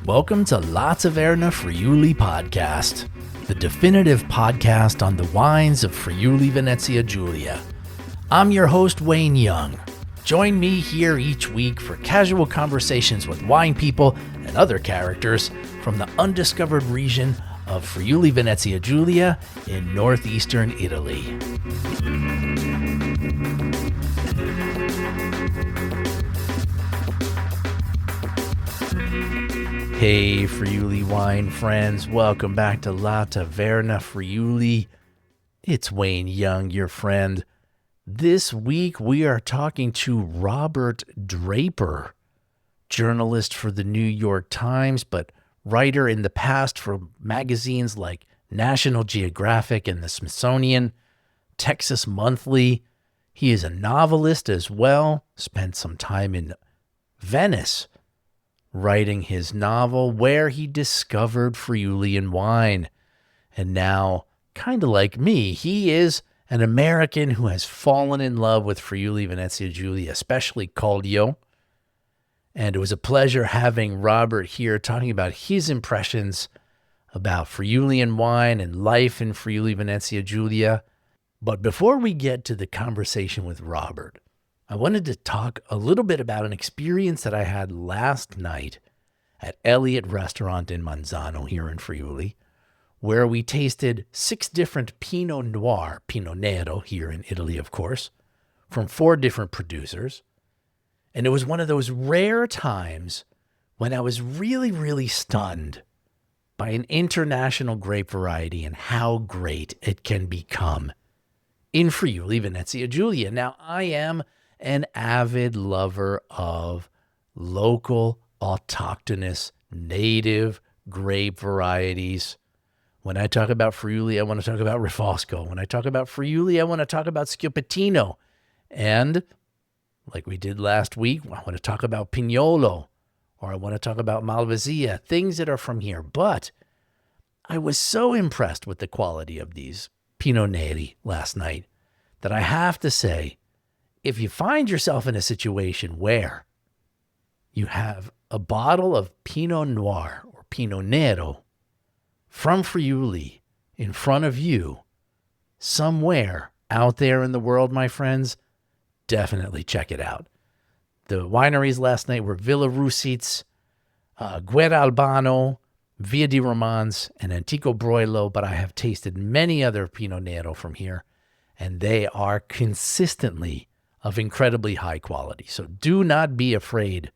Welcome to La Taverna Friuli podcast, the definitive podcast on the wines of Friuli, Venezia Giulia. I'm your host, Wayne Young. Join me here each week for casual conversations with wine people and other characters from the undiscovered region of Friuli, Venezia Giulia in northeastern Italy. Hey Friuli wine friends, welcome back to La Taverna Friuli. It's Wayne Young, your friend. This week we are talking to Robert Draper, journalist for the New York Times, but writer in the past for magazines like National Geographic and the Smithsonian, Texas Monthly. He is a novelist as well, spent some time in Venice writing his novel where he discovered Friulian wine. And now, kind of like me, he is an American who has fallen in love with Friuli, Venezia Giulia, especially Collio. And it was a pleasure having Robert here talking about his impressions about Friulian wine and life in Friuli, Venezia Giulia. But before we get to the conversation with Robert, I wanted to talk a little bit about an experience that I had last night at Elliott Restaurant in Manzano here in Friuli, where we tasted 6 different Pinot Noir, Pinot Nero here in Italy, of course, from 4 different producers. And it was one of those rare times when I was really, really stunned by an international grape variety and how great it can become in Friuli, Venezia Giulia. Now, I am an avid lover of local, autochthonous, native grape varieties. When I talk about Friuli, I want to talk about Rifosco. When I talk about Friuli, I want to talk about Schioppettino. And like we did last week, I want to talk about Pignolo, or I want to talk about Malvasia, things that are from here. But I was so impressed with the quality of these Pinot Neri last night that I have to say, if you find yourself in a situation where you have a bottle of Pinot Noir or Pinot Nero from Friuli in front of you, somewhere out there in the world, my friends, definitely check it out. The wineries last night were Villa Rusitz, Guerra Albano, Via di Romans, and Antico Broilo, but I have tasted many other Pinot Nero from here, and they are consistently of incredibly high quality. So do not be afraid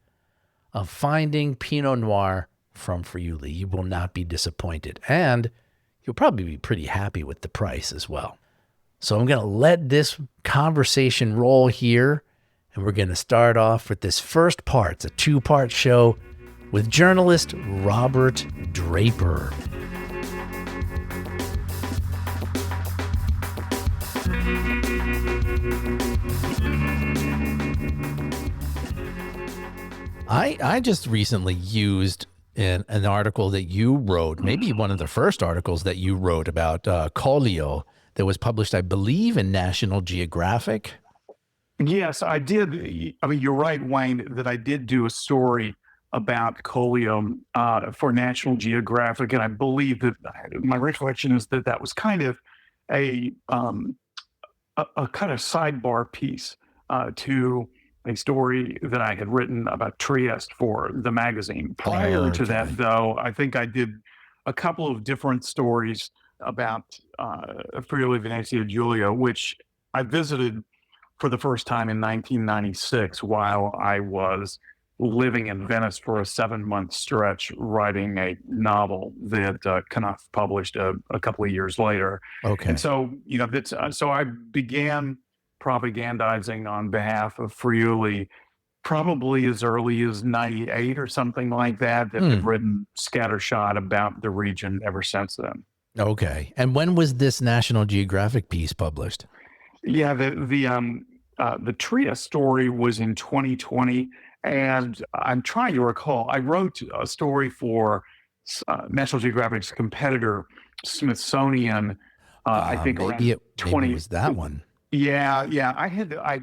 of finding Pinot Noir from Friuli. You will not be disappointed, and you'll probably be pretty happy with the price as well. So I'm going to let this conversation roll here, and we're going to start off with this first part. It's a 2-part show with journalist Robert Draper. I just recently used an article that you wrote, maybe one of the first articles that you wrote about Collio that was published, I believe, in National Geographic. Yes, I did. I mean, you're right, Wayne, that I did do a story about Collio for National Geographic, and I believe that my recollection is that that was kind of a kind of sidebar piece to a story that I had written about Trieste for the magazine. Prior to that, though, I think I did a couple of different stories about Friuli, Venezia Giulia, which I visited for the first time in 1996 while I was living in Venice for a 7-month stretch, writing a novel that Knopf published a couple of years later. Okay. And so, so I began propagandizing on behalf of Friuli probably as early as 98 or something like that. I've written scattershot about the region ever since then. Okay. And when was this National Geographic piece published? Yeah, the Trieste story was in 2020, and I'm trying to recall. I wrote a story for National Geographic's competitor, Smithsonian. I think maybe it was that one. Yeah.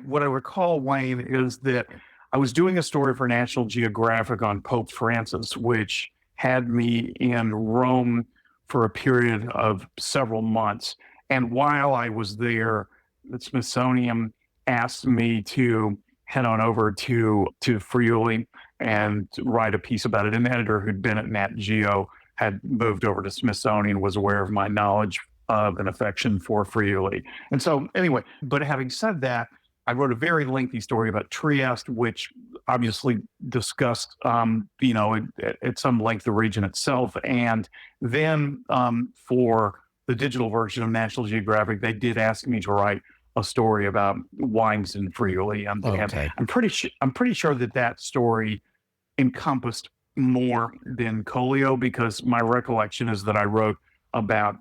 What I recall, Wayne, is that I was doing a story for National Geographic on Pope Francis, which had me in Rome for a period of several months. And while I was there, the Smithsonian asked me to head on over to Friuli and write a piece about it. An editor who'd been at Nat Geo had moved over to Smithsonian, was aware of my knowledge of an affection for Friuli. And so, anyway, but having said that, I wrote a very lengthy story about Trieste, which obviously discussed, at some length the region itself. And then for the digital version of National Geographic, they did ask me to write a story about wines in Friuli. Okay. I'm pretty sure that story encompassed more than Collio, because my recollection is that I wrote about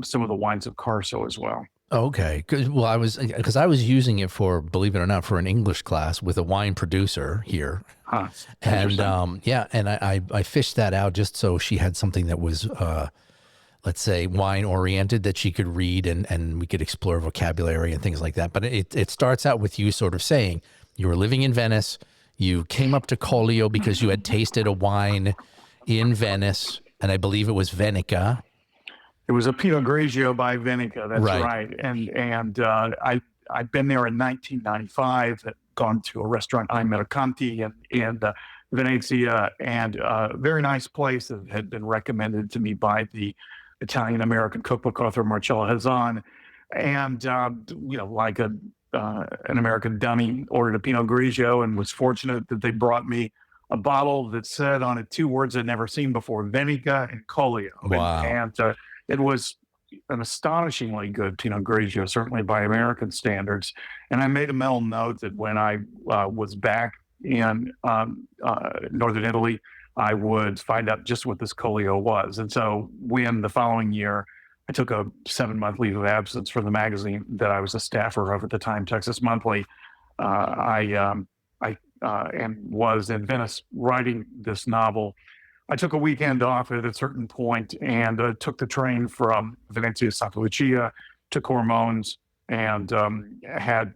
some of the wines of Carso as well. Okay. Because I was using it for, believe it or not, for an English class with a wine producer here. Huh. And and I fished that out just so she had something that was, let's say, wine oriented that she could read, and we could explore vocabulary and things like that. But it starts out with you sort of saying you were living in Venice. You came up to Collio because you had tasted a wine in Venice, and I believe it was Venica. It was a Pinot Grigio by Venica. That's right. And I'd been there in 1995. Had gone to a restaurant, I Mercanti, in Venezia, and a very nice place that had been recommended to me by the Italian-American cookbook author Marcello Hazan. And like an American dummy, ordered a Pinot Grigio and was fortunate that they brought me a bottle that said on it two words I'd never seen before: Venica and Collio. Wow. And it was an astonishingly good Pinot Grigio, certainly by American standards. And I made a mental note that when I was back in northern Italy, I would find out just what this Collio was. And so when the following year I took a 7-month leave of absence from the magazine that I was a staffer of at the time, Texas Monthly, I was in Venice writing this novel. I took a weekend off at a certain point and took the train from Venezia Santa Lucia to Cormons, and had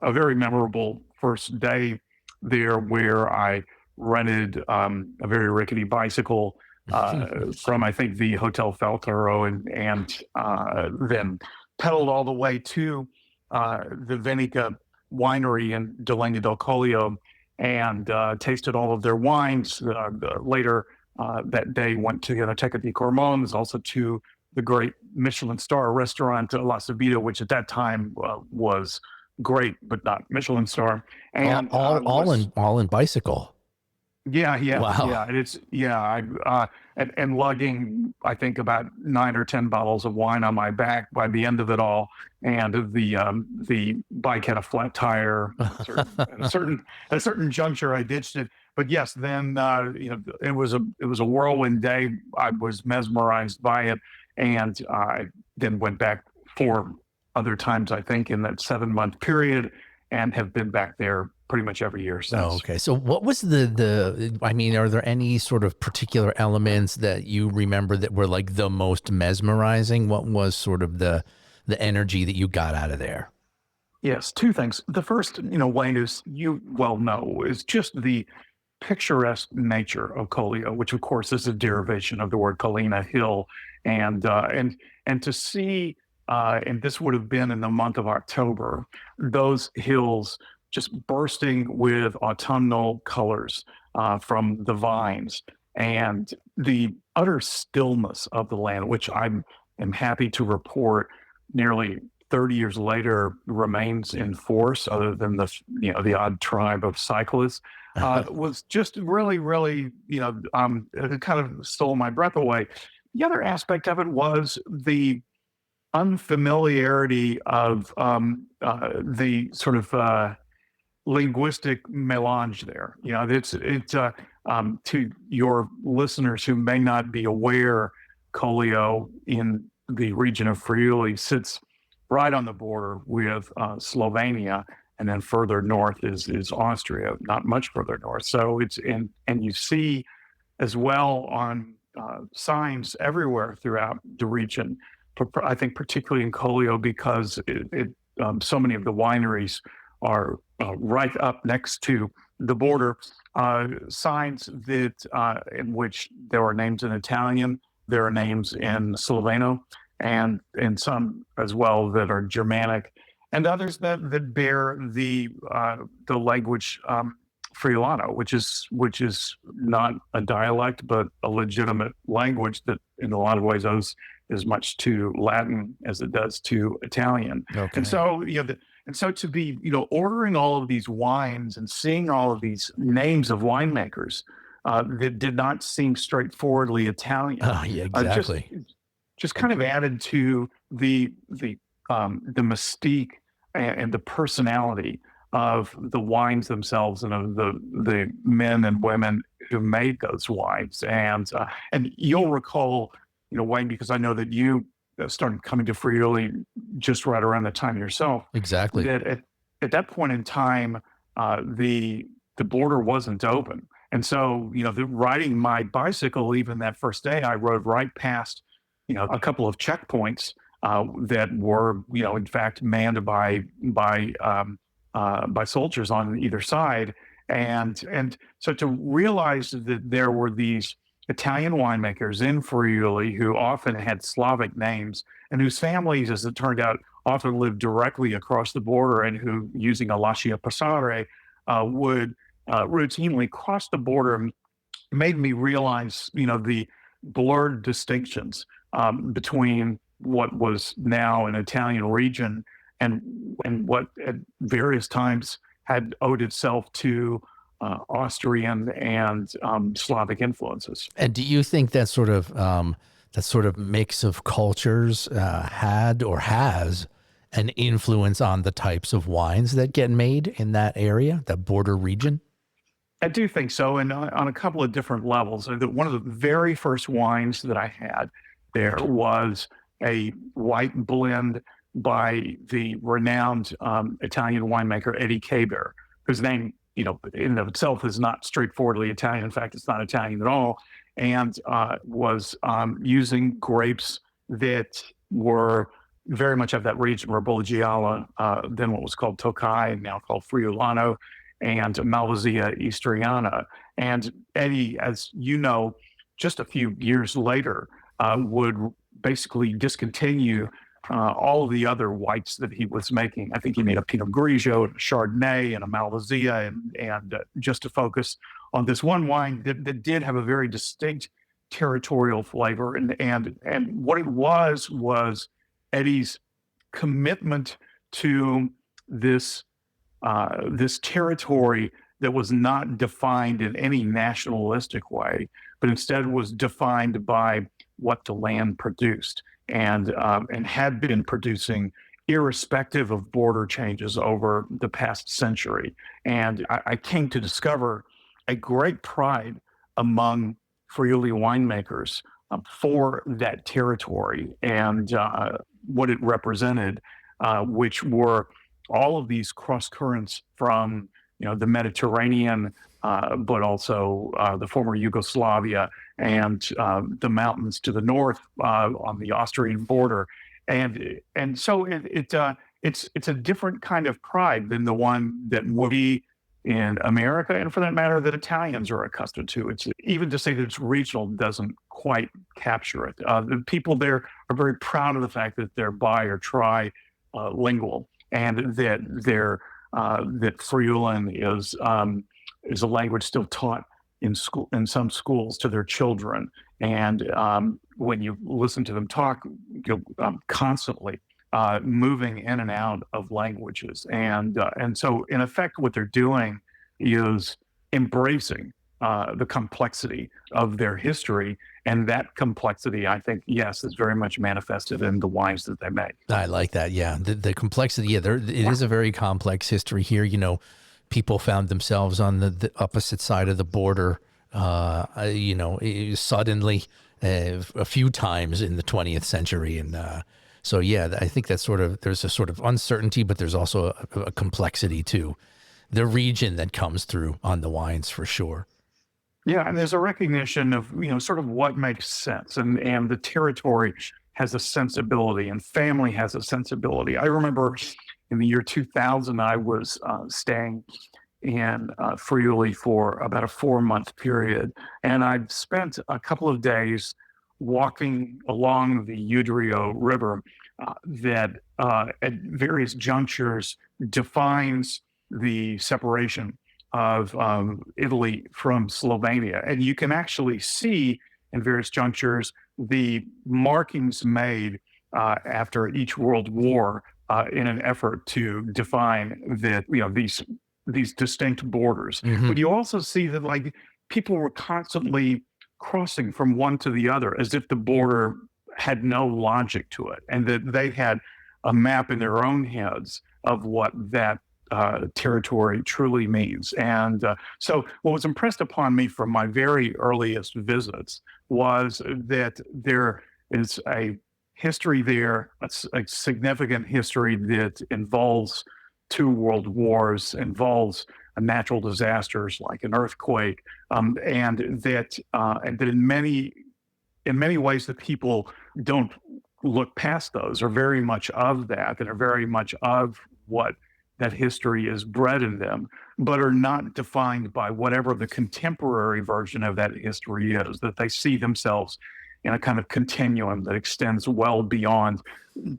a very memorable first day there, where I rented a very rickety bicycle from, I think, the Hotel Faltero, and then pedaled all the way to the Venica winery in Delania del Collio, and tasted all of their wines. Later that day, went to Enoteca di Cormons, also to the great Michelin star restaurant La Subida, which at that time was great, but not Michelin star. And all in bicycle. Yeah. Wow. And it's and lugging, I think, about 9 or 10 bottles of wine on my back by the end of it all. And the bike had a flat tire. At a certain juncture, I ditched it. But yes, then it was a whirlwind day. I was mesmerized by it, and I then went back 4 other times, I think, in that 7-month period, and have been back there pretty much every year since. Oh, okay. So what was I mean, are there any sort of particular elements that you remember that were like the most mesmerizing? What was sort of the energy that you got out of there? Yes, 2 things. The first, Wayne, is, you well know, is just the picturesque nature of Collio, which of course is a derivation of the word collina, hill, and to see, and this would have been in the month of October, those hills just bursting with autumnal colors from the vines, and the utter stillness of the land, which I am happy to report nearly 30 years later remains in force, other than the odd tribe of cyclists, was just really, really, it kind of stole my breath away. The other aspect of it was the unfamiliarity of the sort of linguistic melange there. It's to your listeners who may not be aware, Collio in the region of Friuli sits right on the border with Slovenia, and then further north is Austria, not much further north. So and you see as well on signs everywhere throughout the region, I think particularly in Collio, because so many of the wineries are right up next to the border. Signs that in which there are names in Italian, there are names in Sloveno, and some as well that are Germanic, and others that bear the language Friulano, which is not a dialect but a legitimate language that in a lot of ways owes as much to Latin as it does to Italian. And Okay. so and so to be ordering all of these wines and seeing all of these names of winemakers that did not seem straightforwardly Italian, Oh, yeah, just exactly. kind of added to the mystique and the personality of the wines themselves and of the men and women who made those wines. And you'll recall, Wayne, because I know that you started coming to Friuli just right around the time yourself, Exactly. that at that point in time, the border wasn't open. And so, riding my bicycle, even that first day, I rode right past, a couple of checkpoints that were, in fact, manned by soldiers on either side. And so to realize that there were these Italian winemakers in Friuli who often had Slavic names and whose families, as it turned out, often lived directly across the border and who, using a lascia passare, would routinely cross the border, made me realize, the blurred distinctions between what was now an Italian region and what at various times had owed itself to Austrian and Slavic influences. And do you think that sort of mix of cultures had or has an influence on the types of wines that get made in that area, that border region? I do think so, and on a couple of different levels. One of the very first wines that I had there was a white blend by the renowned Italian winemaker Eddie Caber, whose name, in and of itself is not straightforwardly Italian. In fact, it's not Italian at all, and was using grapes that were very much of that region, Rebologiala, then what was called Tokai, now called Friulano, and Malvasia Istriana. And Eddie, as you know, just a few years later, would basically discontinue all of the other whites that he was making. I think he made a Pinot Grigio and a Chardonnay and a Malvasia, and just to focus on this one wine that did have a very distinct territorial flavor. And what it was Eddie's commitment to this territory that was not defined in any nationalistic way, but instead was defined by what the land produced and had been producing irrespective of border changes over the past century. And I came to discover a great pride among Friuli winemakers for that territory and what it represented, which were all of these cross currents from the Mediterranean, but also the former Yugoslavia and the mountains to the north on the Austrian border, and so it's a different kind of pride than the one that we in America, and for that matter, that Italians are accustomed to. It's even to say that it's regional doesn't quite capture it. The people there are very proud of the fact that they're bi or trilingual, and that Friulian is a language still taught in some schools to their children. And when you listen to them talk, constantly moving in and out of languages, and so in effect, what they're doing is embracing the complexity of their history, and that complexity, I think, yes, is very much manifested in the wines that they make. I like that. Yeah. The complexity. Yeah. It is a very complex history here. People found themselves on the opposite side of the border, suddenly a few times in the 20th century. And so, yeah, I think that's there's a sort of uncertainty, but there's also a complexity to the region that comes through on the wines for sure. Yeah, and there's a recognition of sort of what makes sense, and the territory has a sensibility, and family has a sensibility. I remember in the year 2000, I was staying in Friuli for about a 4-month period. And I've spent a couple of days walking along the Udrio River that at various junctures defines the separation of Italy from Slovenia. And you can actually see in various junctures the markings made after each world war in an effort to define that, these distinct borders. But you also see that like people were constantly crossing from one to the other as if the border had no logic to it, and that they had a map in their own heads of what that territory truly means. And so what was impressed upon me from my very earliest visits was that there is a history there, a significant history that involves 2 world wars, involves natural disasters like an earthquake, and that in many ways that people don't look past those, are very much of that, and are very much of what that history is bred in them, but are not defined by whatever the contemporary version of that history is, that they see themselves in a kind of continuum that extends well beyond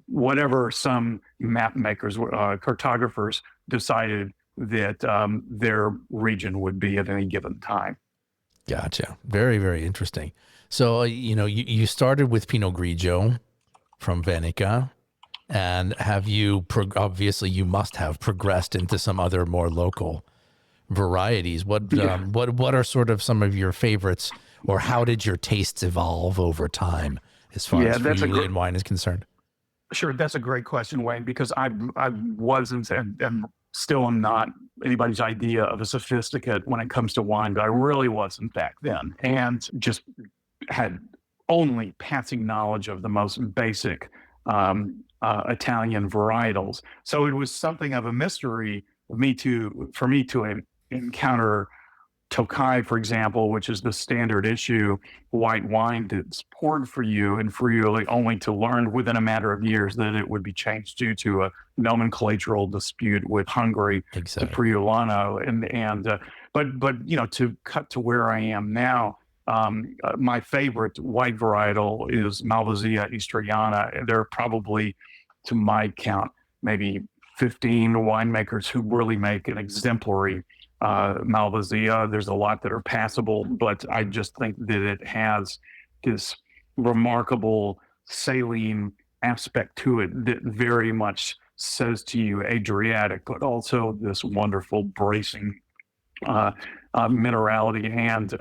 whatever some map makers, cartographers decided that their region would be at any given time. Gotcha. Very, very interesting. So, you started with Pinot Grigio from Venica, and have you, obviously you must have progressed into some other more local varieties. What are sort of some of your favorites, or how did your tastes evolve over time as far as Friulian wine is concerned? Sure, that's a great question, Wayne, because I wasn't and still am not anybody's idea of a sophisticate when it comes to wine, but I really wasn't back then, and just had only passing knowledge of the most basic Italian varietals. So it was something of a mystery for me to encounter Tokai, for example, which is the standard issue white wine that's poured for you in Friuli, only to learn within a matter of years that it would be changed due to a nomenclatural dispute with Hungary to Friulano. But to cut to where I am now, my favorite white varietal is Malvasia Istriana. There are probably, to my count, maybe 15 winemakers who really make an exemplary Malvasia. There's a lot that are passable, but I just think that it has this remarkable saline aspect to it that very much says to you Adriatic, but also this wonderful bracing minerality and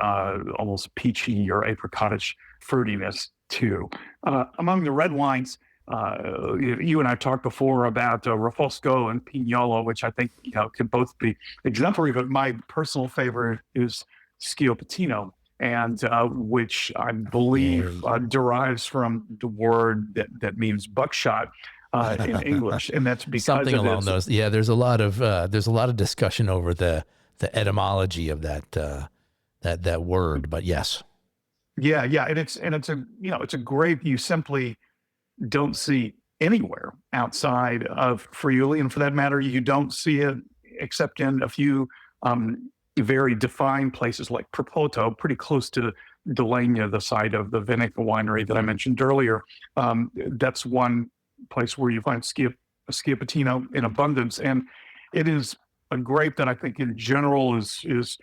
almost peachy or apricotish fruitiness too. Among the red wines, you and I talked before about Rafosco and Pignolo, which I think can both be exemplary. But my personal favorite is Schioppettino, and which I believe derives from the word that means buckshot in English, and that's because something along those. Yeah, there's a lot of discussion over the etymology of that word, but yes. Yeah, and it's a grape you simply don't see anywhere outside of Friuli, and for that matter, you don't see it except in a few very defined places like Propoto, pretty close to Delania, the site of the Venica winery that I mentioned earlier. That's one place where you find Schioppettino in abundance, and it is a grape that I think in general is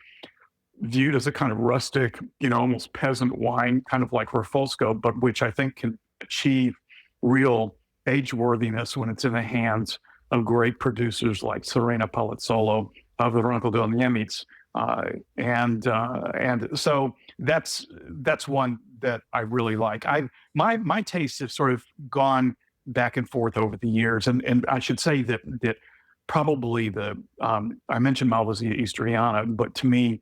viewed as a kind of rustic, almost peasant wine, kind of like Rafosco, but which I think can achieve real age worthiness when it's in the hands of great producers like Serena Palazzolo of the Ronco del Niemitz. And so that's one that I really like. My tastes have sort of gone back and forth over the years, and I should say that probably I mentioned Malvasia Istriana, but to me,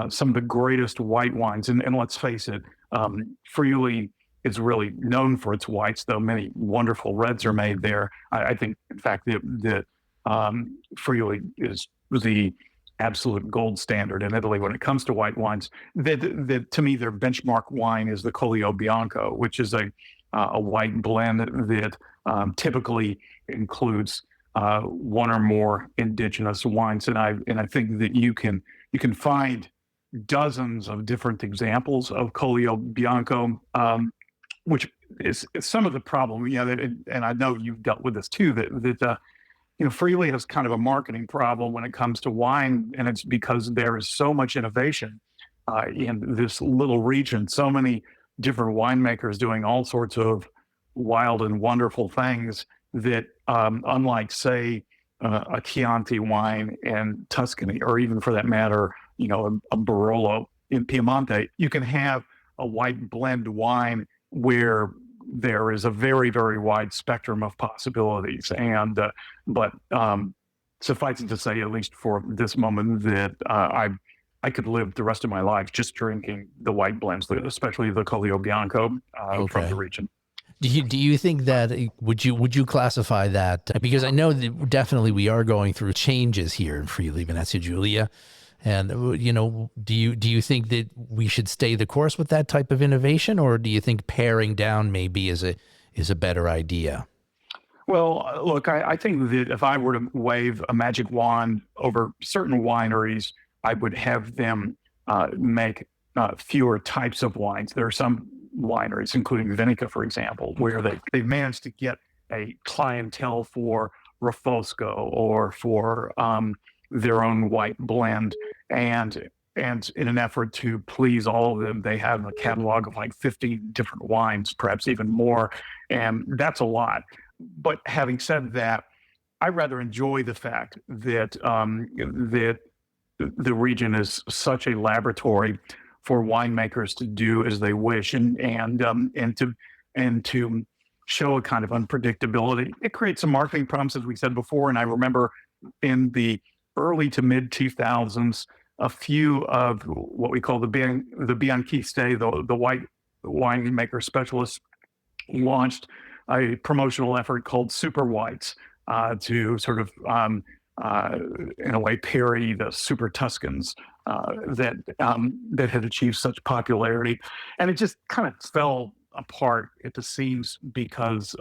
some of the greatest white wines, and let's face it, Friuli is really known for its whites, though many wonderful reds are made there. I think, in fact, that Friuli is the absolute gold standard in Italy when it comes to white wines. That to me, their benchmark wine is the Collio Bianco, which is a white blend that typically includes one or more indigenous wines, and I think that you can find dozens of different examples of Colio Bianco, which is some of the problem. And I know you've dealt with this too. Friuli has kind of a marketing problem when it comes to wine, and it's because there is so much innovation in this little region. So many different winemakers doing all sorts of wild and wonderful things that, unlike, say, a Chianti wine in Tuscany, or even for that matter, a Barolo in Piemonte, you can have a white blend wine where there is a very, very wide spectrum of possibilities. But suffice it to say, at least for this moment, that I could live the rest of my life just drinking the white blends, especially the Colio Bianco from the region. Do you think that would you classify that, because I know that definitely we are going through changes here in Friuli, Venezia Giulia, and do you think that we should stay the course with that type of innovation, or do you think paring down maybe is a better idea? Well, look, I think that if I were to wave a magic wand over certain wineries, I would have them make fewer types of wines. There are some wineries, including Venica, for example, where they've managed to get a clientele for Refosco or for their own white blend, and in an effort to please all of them, they have a catalog of like 50 different wines, perhaps even more, and that's a lot. But having said that, I rather enjoy the fact that that the region is such a laboratory for winemakers to do as they wish, and to show a kind of unpredictability. It creates some marketing problems, as we said before. And I remember in the early to mid 2000s, a few of what we call the Bianchiste, the white winemaker specialists, launched a promotional effort called Super Whites to sort of, in a way, parody the Super Tuscans that had achieved such popularity, and it just kind of fell apart at the seams because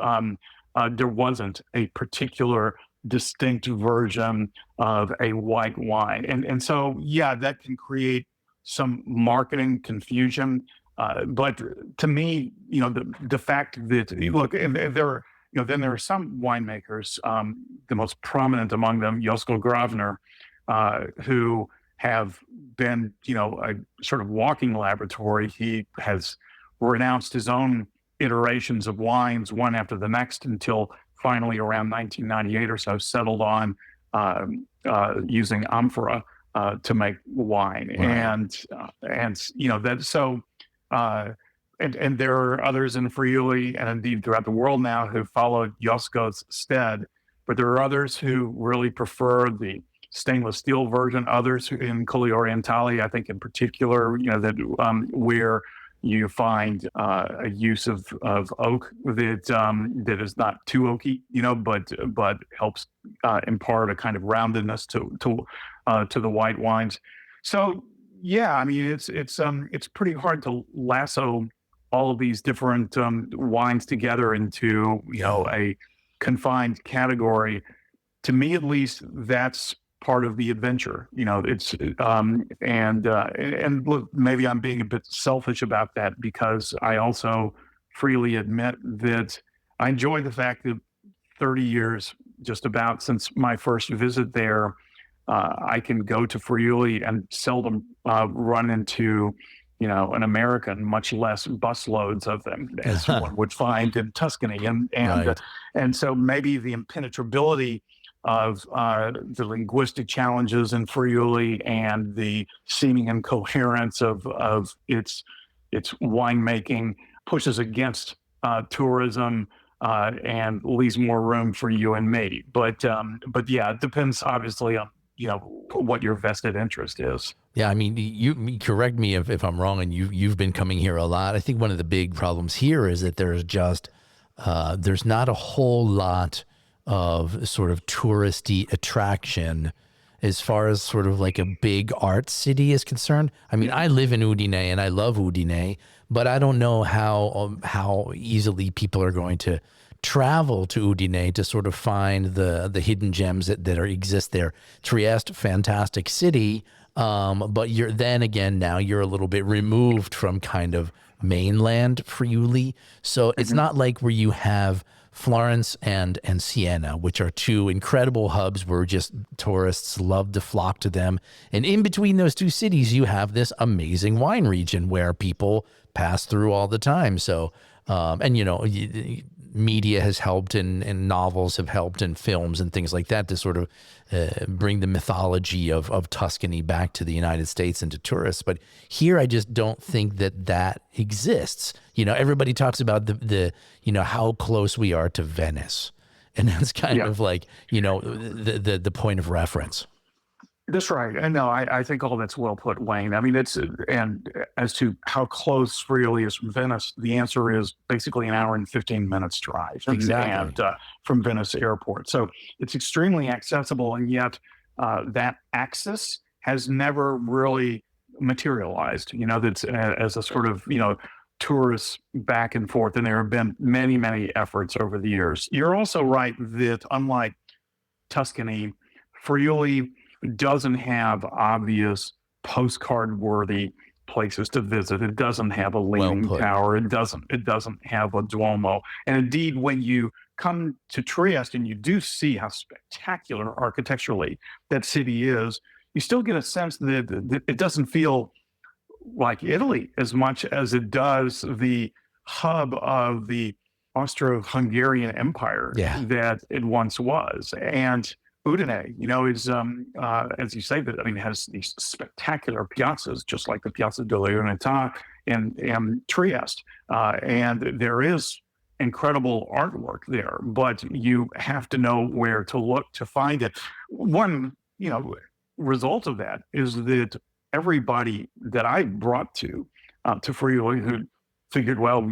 there wasn't a particular distinct version of a white wine, and so yeah, that can create some marketing confusion. But to me, the fact that, look, and then there are some winemakers, the most prominent among them, Josko Gravner, who have been, a sort of walking laboratory. He has renounced his own iterations of wines one after the next until finally around 1998 or so settled on using amphora to make wine. Right. And there are others in Friuli and indeed throughout the world now who followed Josko's stead, but there are others who really prefer the stainless steel version. Others who, in Colli Orientali, I think in particular, that where you find a use of oak that is not too oaky, but helps impart a kind of roundedness to the white wines. So yeah, I mean, it's pretty hard to lasso all of these different wines together into a confined category. To me, at least, that's part of the adventure. It's and look, maybe I'm being a bit selfish about that, because I also freely admit that I enjoy the fact that 30 years just about since my first visit there, I can go to Friuli and seldom run into an American, much less busloads of them, as one would find in Tuscany. And so maybe the impenetrability of the linguistic challenges in Friuli and the seeming incoherence of its winemaking pushes against tourism and leaves more room for you and me. But yeah, it depends obviously on what your vested interest is. Yeah, I mean, you correct me if I'm wrong, and you've been coming here a lot. I think one of the big problems here is that there's just there's not a whole lot of sort of touristy attraction as far as sort of like a big art city is concerned. I mean, I live in Udine and I love Udine, but I don't know how easily people are going to travel to Udine to sort of find the hidden gems that exist there. Trieste, fantastic city, but you're then again now you're a little bit removed from kind of mainland Friuli, so it's Mhm. not like where you have Florence and Siena, which are two incredible hubs where just tourists love to flock to them. And in between those two cities, you have this amazing wine region where people pass through all the time. So, and media has helped and novels have helped and films and things like that to sort of bring the mythology of Tuscany back to the United States and to tourists. But here, I just don't think that exists. Everybody talks about the how close we are to Venice. And that's kind Yeah. of like, the point of reference. That's right. And no, I think all that's well put, Wayne. I mean, and as to how close Friuli is from Venice, the answer is basically an hour and 15 minutes drive Exactly. from Venice Airport. So it's extremely accessible. And yet that access has never really materialized, that's as a sort of, tourist back and forth. And there have been many, many efforts over the years. You're also right that unlike Tuscany, Friuli doesn't have obvious postcard worthy places to visit. It doesn't have a Well leaning put. tower. It doesn't have a Duomo. And indeed, when you come to Trieste and you do see how spectacular architecturally that city is, you still get a sense that it doesn't feel like Italy as much as it does the hub of the Austro-Hungarian Empire Yeah. that it once was. And Udine, is as you say, that I mean, it has these spectacular piazzas, just like the Piazza della Unità in Trieste, and there is incredible artwork there. But you have to know where to look to find it. One, result of that is that everybody that I brought to Friuli who figured, well,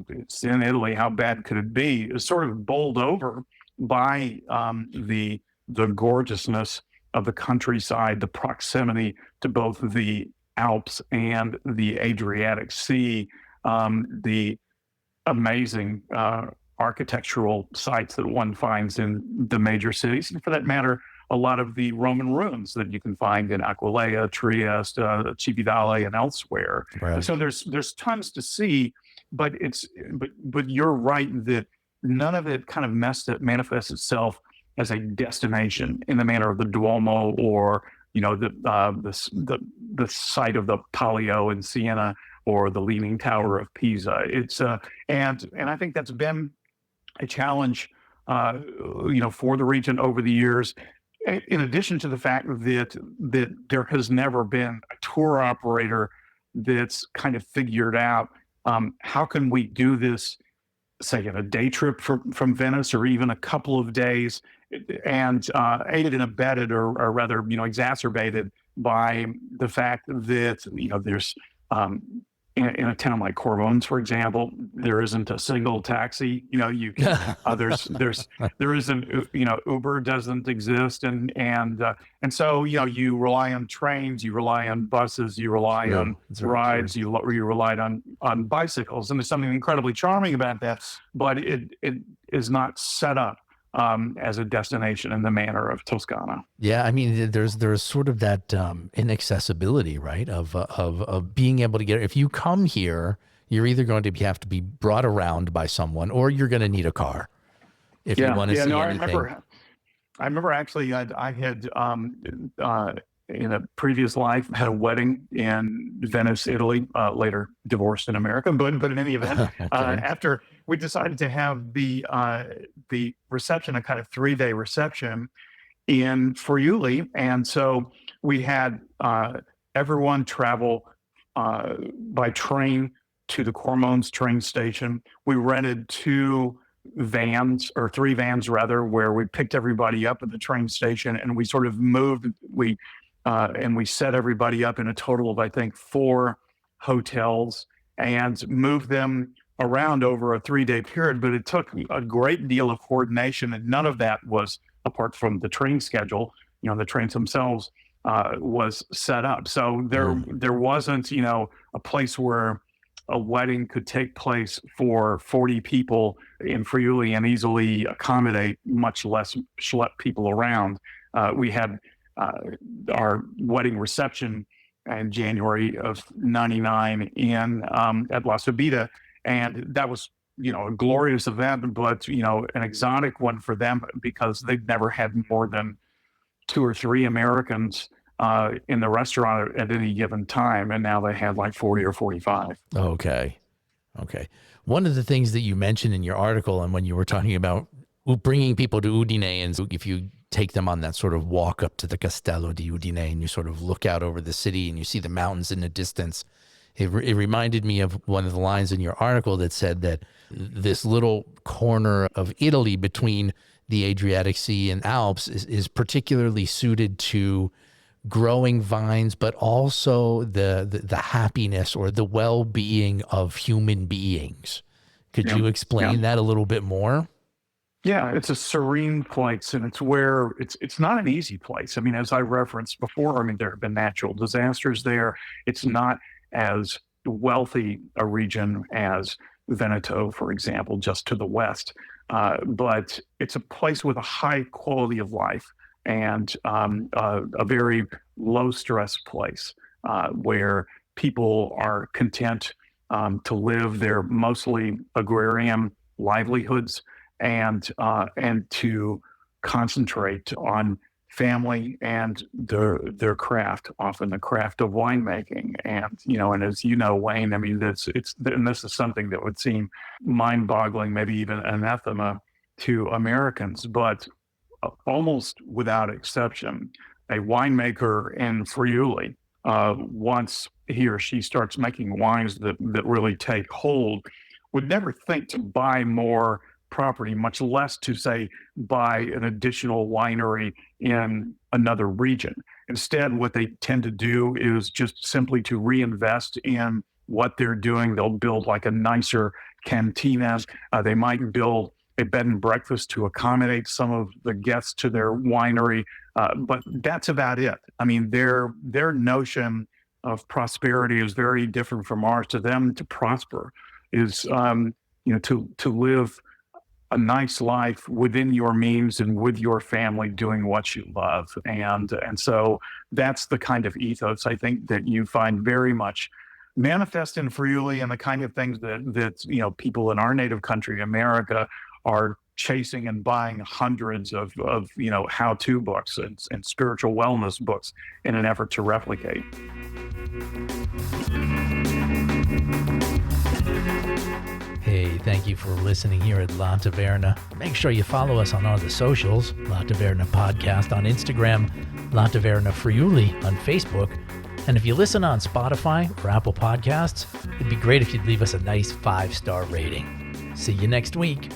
it's in Italy, how bad could it be, is sort of bowled over by the gorgeousness of the countryside, the proximity to both the Alps and the Adriatic Sea, the amazing architectural sites that one finds in the major cities, and for that matter, a lot of the Roman ruins that you can find in Aquileia, Trieste, Cividale, and elsewhere. And Right. so there's tons to see, but but you're right that none of it kind of manifests itself as a destination in the manner of the Duomo or the site of the Palio in Siena or the Leaning Tower of Pisa. It's and I think that's been a challenge, for the region over the years. In addition to the fact that there has never been a tour operator that's kind of figured out how can we do this, say, in a day trip from Venice or even a couple of days, and aided and abetted, or rather, exacerbated by the fact that there's in a town like Corbones, for example, there isn't a single taxi. You can there isn't Uber doesn't exist, and so you rely on trains, you rely on buses, you rely True. on It's very true. rides, you relied on bicycles, and there's something incredibly charming about that, but it is not set up as a destination in the manner of Toscana. Yeah, I mean, there's sort of that inaccessibility, right? Of being able to get. If you come here, you're either going to have to be brought around by someone, or you're going to need a car if you Yeah, want to yeah, see no, I anything. remember. I remember actually I had in a previous life had a wedding in Venice, Italy. Later divorced in America, but in any event, Okay. after we decided to have the reception, a kind of 3-day reception in Friuli, and so we had everyone travel by train to the Cormones train station. We rented 3 vans rather, where we picked everybody up at the train station, and we sort of moved. We set everybody up in a total of, I think, 4 hotels, and moved them around over a 3-day period. But it took a great deal of coordination, and none of that was, apart from the train schedule, the trains themselves, was set up. So there Mm. there wasn't, a place where a wedding could take place for 40 people in Friuli and easily accommodate much less schlep people around. We had our wedding reception in January of '99 in at La Subida, and that was a glorious event, but an exotic one for them because they've never had more than 2 or 3 Americans in the restaurant at any given time, and now they had like 40 or 45. Okay. One of the things that you mentioned in your article, and when you were talking about bringing people to Udine, and if you take them on that sort of walk up to the Castello di Udine and you sort of look out over the city and you see the mountains in the distance, it reminded me of one of the lines in your article that said that this little corner of Italy between the Adriatic Sea and Alps is particularly suited to growing vines, but also the happiness or the well-being of human beings. Could you explain that a little bit more? Yeah, it's a serene place, and it's where it's not an easy place. I mean, as I referenced before, I mean, there have been natural disasters there. It's not as wealthy a region as Veneto, for example, just to the west. But it's a place with a high quality of life and a very low stress place where people are content to live their mostly agrarian livelihoods and to concentrate on family and their craft, often the craft of winemaking. And as you know, Wayne, I mean, and this is something that would seem mind-boggling, maybe even anathema to Americans, but almost without exception, a winemaker in Friuli, once he or she starts making wines that really take hold, would never think to buy more property, much less to say buy an additional winery in another region. Instead, what they tend to do is just simply to reinvest in what they're doing. They'll build like a nicer cantina. They might build a bed and breakfast to accommodate some of the guests to their winery, but that's about it. I mean, their notion of prosperity is very different from ours. To them, to prosper is to live a nice life within your means and with your family doing what you love. And so that's the kind of ethos I think that you find very much manifest in Friuli, and the kind of things that people in our native country, America, are chasing and buying hundreds of how-to books and spiritual wellness books in an effort to replicate. Hey, thank you for listening here at La Taverna. Make sure you follow us on all the socials, La Taverna Podcast on Instagram, La Taverna Friuli on Facebook. And if you listen on Spotify or Apple Podcasts, it'd be great if you'd leave us a nice 5-star rating. See you next week.